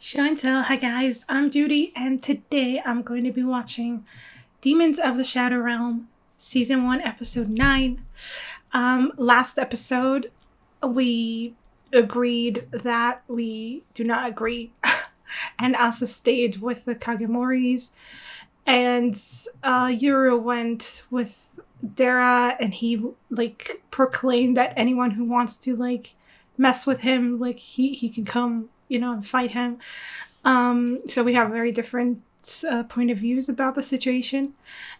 Show and tell. Hi guys, I'm Judy, and today I'm going to be watching Demons of the Shadow Realm, Season 1, Episode 9. Last episode, we agreed that we do not agree, and Asa stayed with the Kagemoris, and Yuru went with Dera, and he proclaimed that anyone who wants to mess with him, he can come, and fight him. So we have very different point of views about the situation.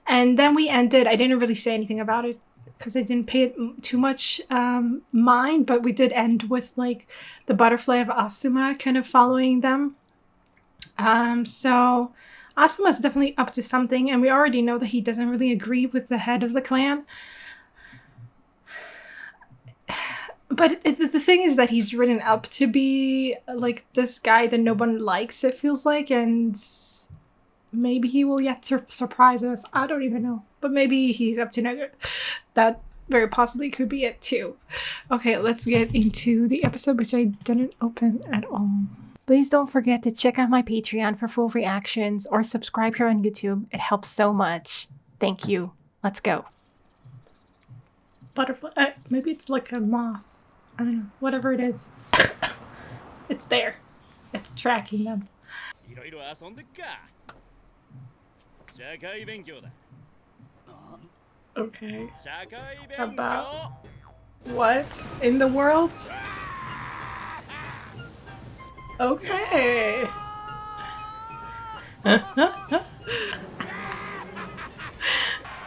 And then we ended, I didn't really say anything about it because I didn't pay it too much mind, but we did end with the butterfly of Asuma kind of following them. So Asuma is definitely up to something, and we already know that he doesn't really agree with the head of the clan. But the thing is that he's written up to be this guy that no one likes, it feels like, and maybe he will yet to surprise us. I don't even know. But maybe he's up to no good. That very possibly could be it too. Okay, let's get into the episode, which I didn't open at all. Please don't forget to check out my Patreon for full reactions or subscribe here on YouTube. It helps so much. Thank you. Let's go. Butterfly. Maybe it's like a moth. I don't know. Whatever it is. It's there. It's tracking them. Okay. About what in the world? Okay.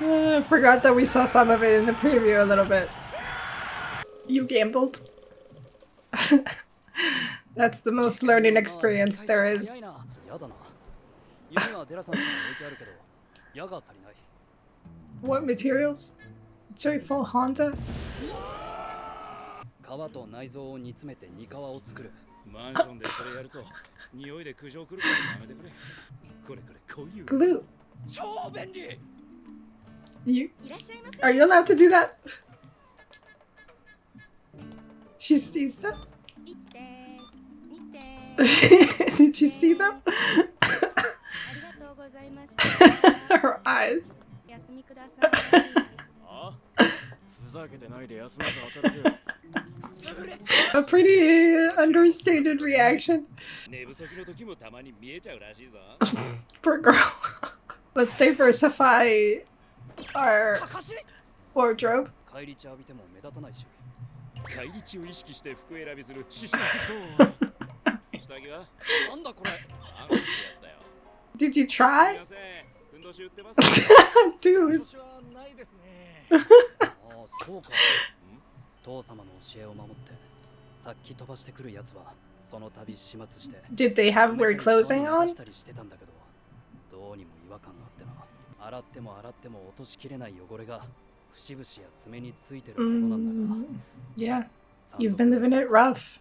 I forgot that we saw some of it in the preview a little bit. You gambled. That's the most learning experience there is. What materials? Joyful Honda? Glue. Are you allowed to do that? She sees them? Did you see them? Her eyes. A pretty understated reaction. Poor girl. Let's diversify our wardrobe. Did you try? Dude. Did they have weird clothing on? Yeah. You've been living it rough.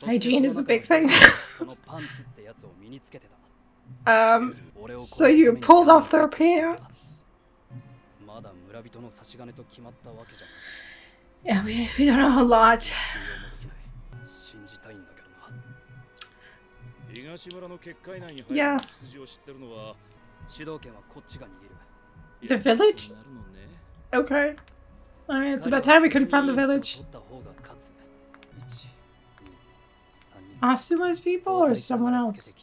Hygiene is a big thing. So you pulled off their pants? Yeah, we don't know a lot. Yeah. The village? Okay. Alright, it's about time we confront the village. Asuma's people or someone else?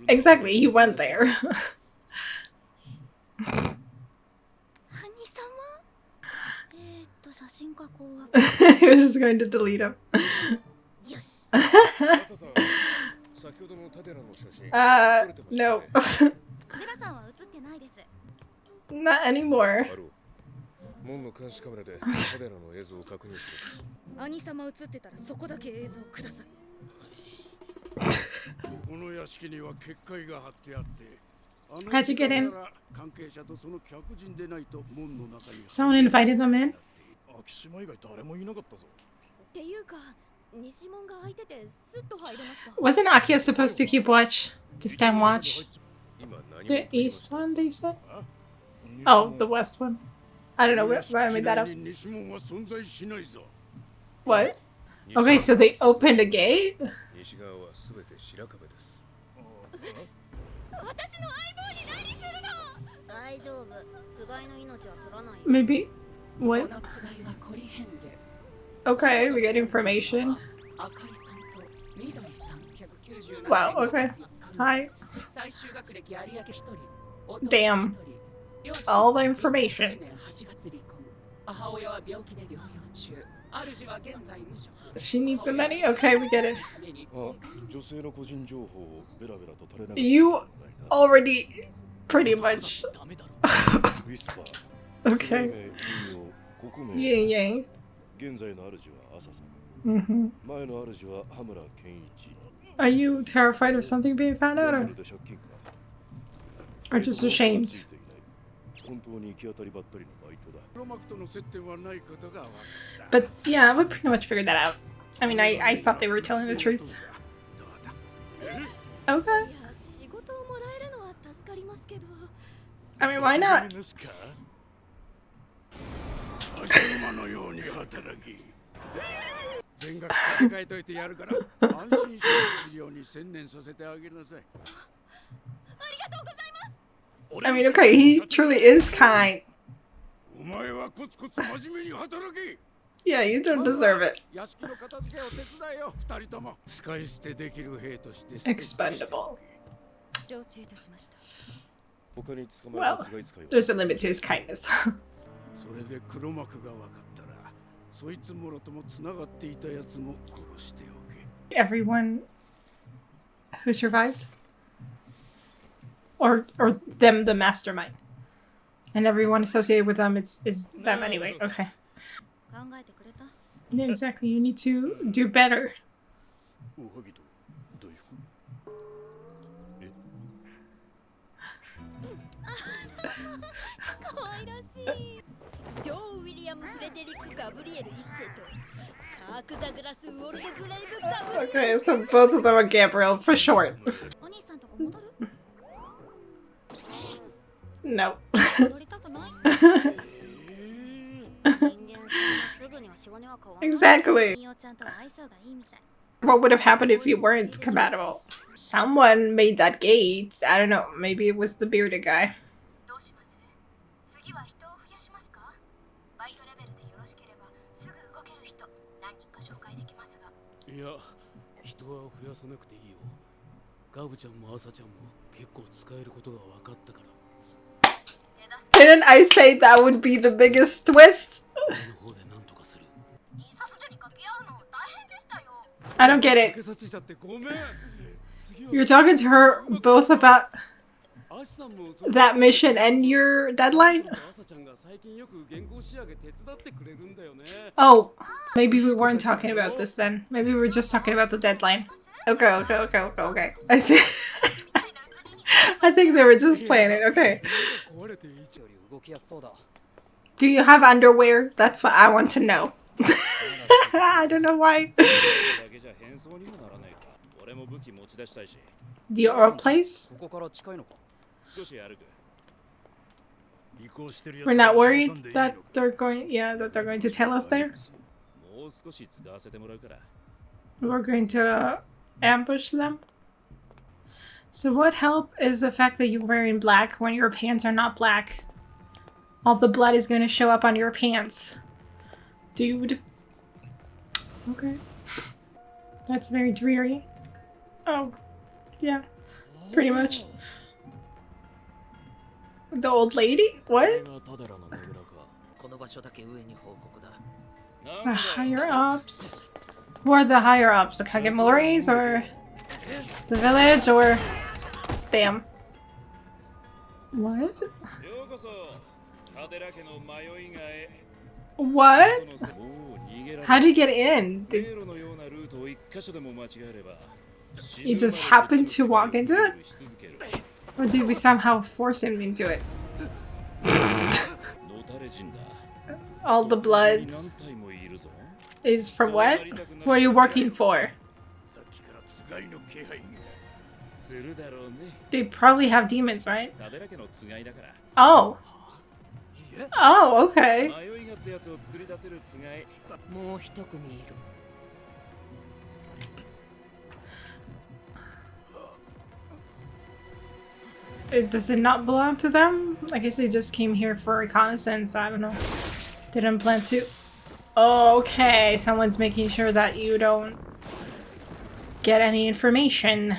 Exactly, he went there. He was just going to delete him. No. Not anymore. How'd you get in? Someone invited them in? Wasn't Akio supposed to keep watch? To stand watch? The east one, they said? Oh, the west one. I don't know where I made that up. What? Okay, so they opened a gate? Maybe. What? Okay, we get information. Wow, okay. Hi. Damn. All the information. She needs the money? Okay, we get it. You already pretty much. Okay. Yin yang. Mm-hmm. Are you terrified of something being found out, or just ashamed? But yeah, we pretty much figured that out. I mean, I thought they were telling the truth. Okay. I mean, why not? I mean, okay, he truly is kind. Yeah, you don't deserve it. Expendable. Well, there's a limit to his kindness. Everyone who survived? Or them, the mastermind? And everyone associated with them is them anyway. Okay. Yeah, exactly. You need to do better. Okay, so both of them are Gabriel for short. No. Exactly. What would have happened if you weren't compatible? Someone made that gate. I don't know. Maybe it was the bearded guy. Didn't I say that would be the biggest twist? I don't get it. You're talking to her both about that mission and your deadline? Oh, maybe we weren't talking about this then. Maybe we were just talking about the deadline. Okay. I think they were just playing it. Okay. Do you have underwear? That's what I want to know. I don't know why. The oral place? We're not worried that they're going to tell us there. We're going to ambush them. So what help is the fact that you're wearing black when your pants are not black? All the blood is going to show up on your pants. Dude. Okay. That's very dreary. Oh. Yeah. Pretty much. The old lady? What? The higher ups. Who are the higher ups? The Kagemoris or the village or damn. What? What? How did you get in? You just happened to walk into it? Or did we somehow force him into it? All the blood. Is from what? Who are you working for? They probably have demons, right? Oh. Oh, okay. Does it not belong to them? I guess they just came here for reconnaissance. I don't know. Didn't plan to. Okay, someone's making sure that you don't get any information.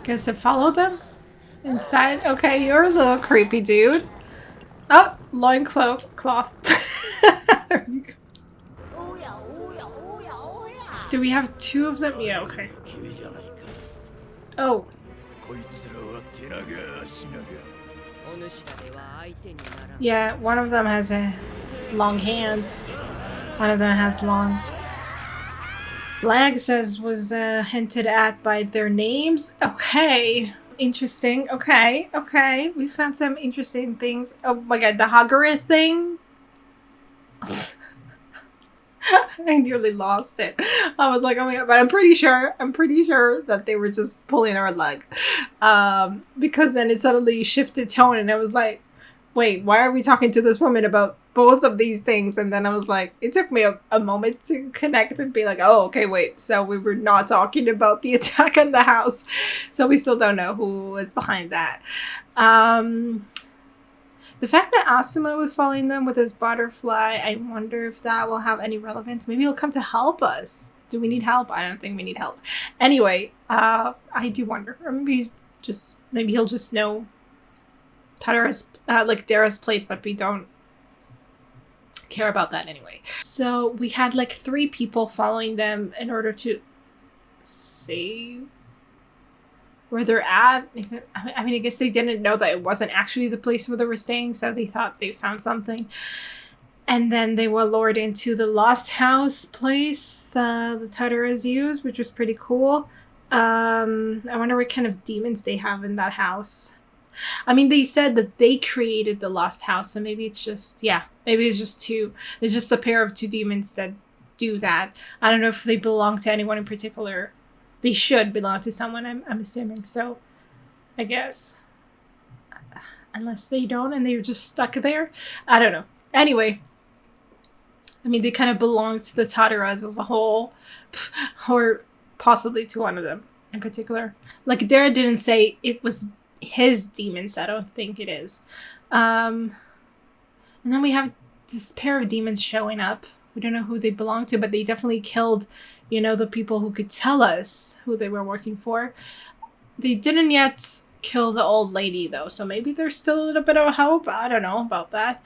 Guess I followed them inside. Okay, you're a little creepy, dude. Oh, loincloth. There you go. Do we have two of them? Yeah, okay. Oh. Yeah, one of them has long hands. One of them has long legs, as was hinted at by their names. Okay. Interesting. Okay. Okay. We found some interesting things. Oh my god, the Hagare thing. I nearly lost it. I was like, oh my god, but I'm pretty sure that they were just pulling our leg. Because then it suddenly shifted tone and I was like, wait, why are we talking to this woman about both of these things? And then I was like, it took me a moment to connect and be like, oh, okay, wait. So we were not talking about the attack on the house. So we still don't know who was behind that. The fact that Asuma was following them with his butterfly, I wonder if that will have any relevance. Maybe he'll come to help us. Do we need help? I don't think we need help. Anyway, I do wonder. Or maybe he'll just know Tadara's, like Dera's place, but we don't care about that anyway. So we had like 3 people following them in order to save where they're at. I mean, I guess they didn't know that it wasn't actually the place where they were staying, so they thought they found something. And then they were lured into the Lost House place the Tadaras used, which was pretty cool. I wonder what kind of demons they have in that house. I mean, they said that they created the Lost House, so maybe it's just, yeah, maybe it's just two. It's just a pair of 2 demons that do that. I don't know if they belong to anyone in particular. They should belong to someone, I'm assuming. So, I guess. Unless they don't and they're just stuck there. I don't know. Anyway. I mean, they kind of belong to the Tadaras as a whole. Or possibly to one of them in particular. Like, Dera didn't say it was his demons. I don't think it is. And then we have this pair of demons showing up. We don't know who they belong to, but they definitely killed, you know, the people who could tell us who they were working for. They didn't yet kill the old lady, though, so maybe there's still a little bit of hope. I don't know about that.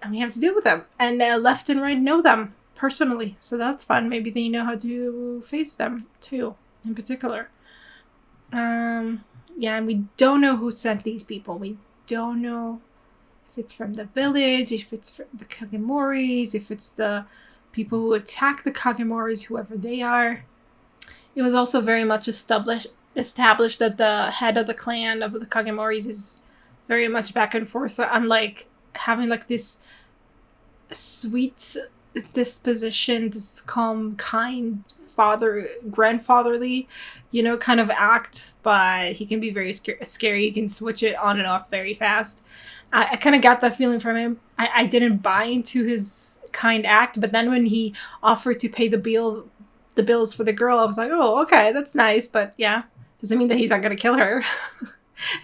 And we have to deal with them. And left and right know them personally, so that's fun. Maybe they know how to face them, too, in particular. Yeah, and we don't know who sent these people. We don't know if it's from the village, if it's from the Kagemoris, if it's the people who attack the Kagemoris, whoever they are. It was also very much established that the head of the clan of the Kagemoris is very much back and forth, unlike having like this sweet disposition, this calm, kind grandfatherly, you know, kind of act, but he can be very scary. He can switch it on and off very fast. I kind of got that feeling from him. I didn't buy into his kind act, but then when he offered to pay the bills for the girl, I was like, oh, okay, that's nice, but yeah, doesn't mean that he's not gonna kill her.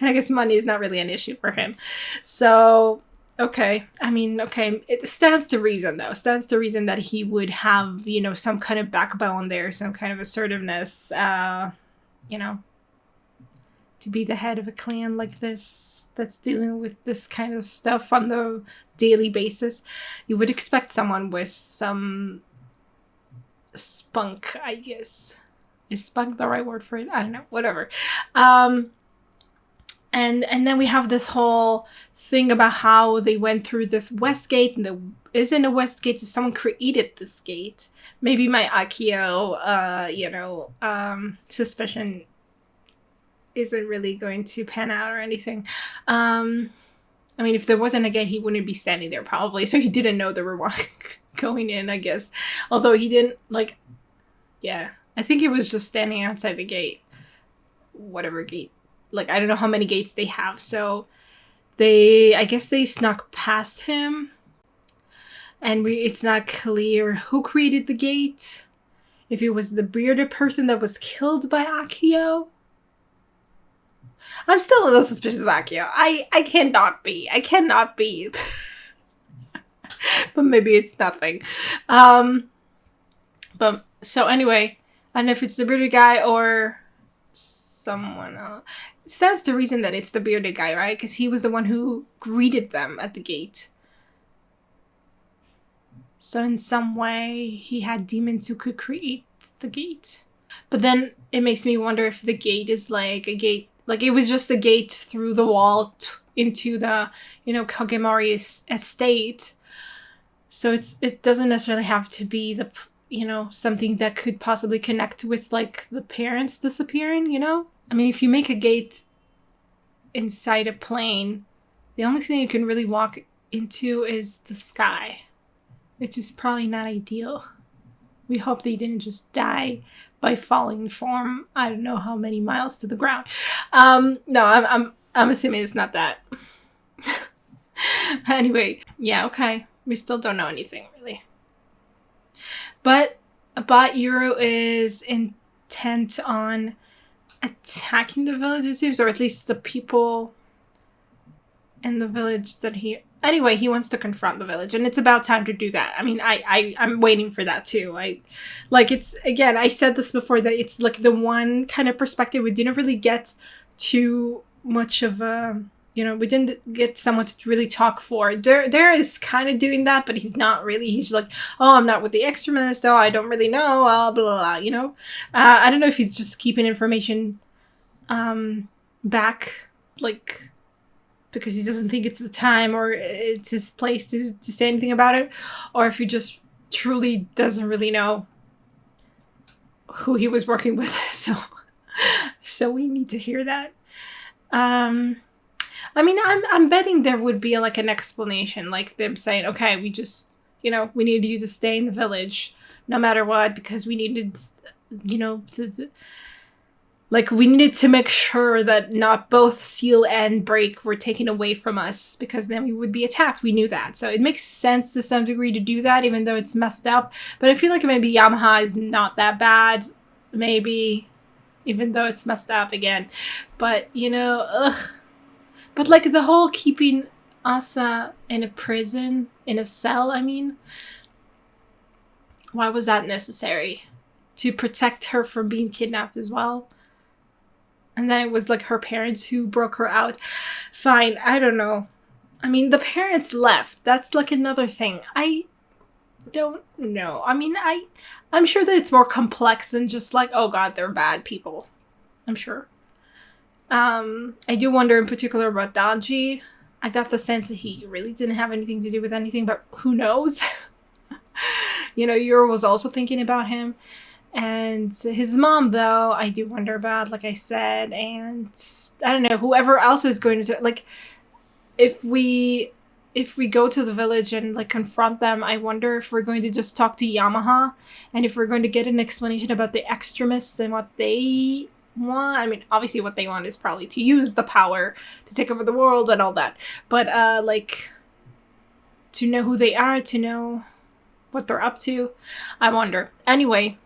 And I guess money is not really an issue for him. So, okay. I mean, okay, it stands to reason, though. Stands to reason that he would have, you know, some kind of backbone there, some kind of assertiveness, you know, to be the head of a clan like this that's dealing with this kind of stuff on the daily basis. You would expect someone with some spunk, I guess. Is spunk the right word for it? I don't know. Whatever. And then we have this whole thing about how they went through the west gate, and there isn't a west gate, so someone created this gate. Maybe my akio, you know, suspicion isn't really going to pan out or anything. I mean, if there wasn't a gate, he wouldn't be standing there probably, so he didn't know there were one. going in, I guess. Although he didn't, like, yeah. I think he was just standing outside the gate. Whatever gate. Like, I don't know how many gates they have. So I guess they snuck past him. And it's not clear who created the gate. If it was the bearded person that was killed by Akio. I'm still a little suspicious of Akio. I cannot be. I cannot be. But maybe it's nothing. But so anyway, I don't know if it's the bearded guy or someone else. It stands to reason that it's the bearded guy, right? Because he was the one who greeted them at the gate. So in some way, he had demons who could create the gate. But then it makes me wonder if the gate is like a gate, like it was just a gate through the wall into the, Kagemoris estate. So it doesn't necessarily have to be the, something that could possibly connect with like the parents disappearing, I mean, if you make a gate inside a plane, the only thing you can really walk into is the sky. Which is probably not ideal. We hope they didn't just die by falling from I don't know how many miles to the ground. No, I'm assuming it's not that. Anyway, yeah, okay. We still don't know anything really. But Yuru is intent on attacking the village, it seems, or at least the people in the village that Anyway, he wants to confront the village, and it's about time to do that. I mean, I'm waiting for that too. It's, again, I said this before, that it's like the one kind of perspective we didn't really get too much of a, we didn't get someone to really talk for. Dera is kind of doing that, but he's not really. He's like, oh, I'm not with the extremists. Oh, I don't really know. Blah, blah, blah, I don't know if he's just keeping information back, like, because he doesn't think it's the time or it's his place to say anything about it, or if he just truly doesn't really know who he was working with. So we need to hear that. I mean, I'm betting there would be like an explanation, like them saying, okay, we just, we needed you to stay in the village no matter what, because we needed, we needed to make sure that not both Seal and Break were taken away from us, because then we would be attacked. We knew that. So it makes sense to some degree to do that, even though it's messed up. But I feel like maybe Yamaha is not that bad. Maybe. Even though it's messed up again. But, ugh. But like the whole keeping Asa in a prison, in a cell, I mean. Why was that necessary? To protect her from being kidnapped as well? And then it was like her parents who broke her out. Fine, I don't know. I mean, the parents left. That's like another thing. I don't know. I mean, I'm sure that it's more complex than just like, oh god, they're bad people. I'm sure. I do wonder in particular about Danji. I got the sense that he really didn't have anything to do with anything, but who knows? Yuru was also thinking about him. And his mom, though, I do wonder about, like I said. And I don't know, whoever else is going to, like, if we go to the village and, like, confront them, I wonder if we're going to just talk to Yamaha. And if we're going to get an explanation about the extremists and what they want. I mean, obviously what they want is probably to use the power to take over the world and all that. But, to know who they are, to know what they're up to, I wonder. Anyway.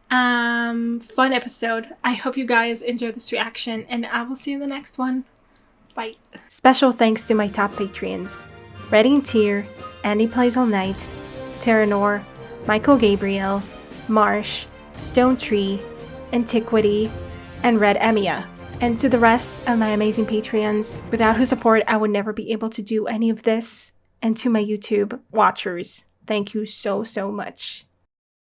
Fun episode. I hope you guys enjoyed this reaction, and I will see you in the next one. Bye. Special thanks to my top Patreons: Redding Tier, Andy Plays All Night, Terranor, Michael Gabriel, Marsh, Stone Tree, Antiquity, and Red Emia. And to the rest of my amazing Patreons, without whose support I would never be able to do any of this. And to my YouTube watchers, thank you so much.